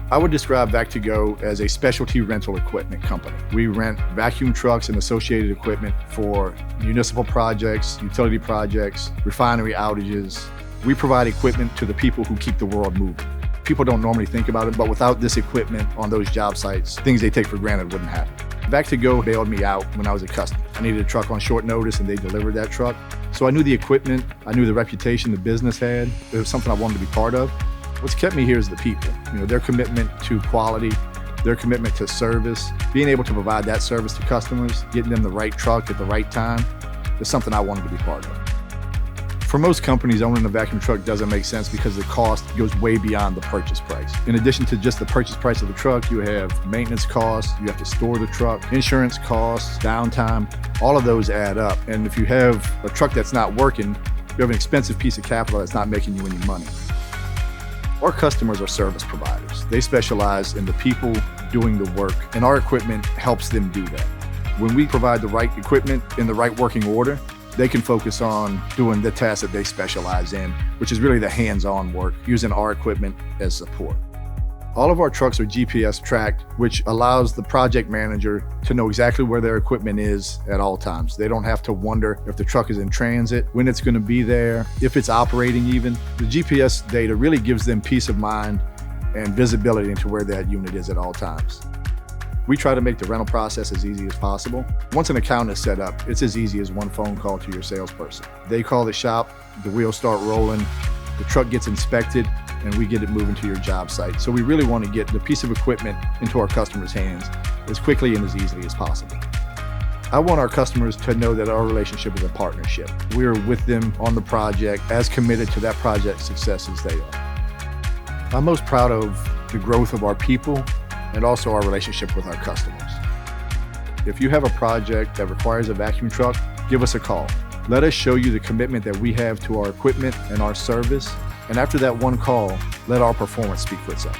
I would describe Vac2Go as a specialty rental equipment company. We rent vacuum trucks and associated equipment for municipal projects, utility projects, refinery outages. We provide equipment to the people who keep the world moving. People don't normally think about it, but without this equipment on those job sites, things they take for granted wouldn't happen. Vac2Go bailed me out when I was a customer. I needed a truck on short notice and they delivered that truck. So I knew the equipment, I knew the reputation the business had. It was something I wanted to be part of. What's kept me here is the people. Their commitment to quality, their commitment to service, being able to provide that service to customers, getting them the right truck at the right time, is something I wanted to be part of. For most companies, owning a vacuum truck doesn't make sense because the cost goes way beyond the purchase price. In addition to just the purchase price of the truck, you have maintenance costs, you have to store the truck, insurance costs, downtime, all of those add up. And if you have a truck that's not working, you have an expensive piece of capital that's not making you any money. Our customers are service providers. They specialize in the people doing the work, and our equipment helps them do that. When we provide the right equipment in the right working order, they can focus on doing the tasks that they specialize in, which is really the hands-on work, using our equipment as support. All of our trucks are GPS tracked, which allows the project manager to know exactly where their equipment is at all times. They don't have to wonder if the truck is in transit, when it's going to be there, if it's operating even. The GPS data really gives them peace of mind and visibility into where that unit is at all times. We try to make the rental process as easy as possible. Once an account is set up, it's as easy as one phone call to your salesperson. They call the shop, the wheels start rolling, the truck gets inspected, and we get it moving to your job site. So we really want to get the piece of equipment into our customers' hands as quickly and as easily as possible. I want our customers to know that our relationship is a partnership. We're with them on the project, as committed to that project's success as they are. I'm most proud of the growth of our people and also our relationship with our customers. If you have a project that requires a vacuum truck, give us a call. Let us show you the commitment that we have to our equipment and our service. And after that one call, let our performance speak for itself.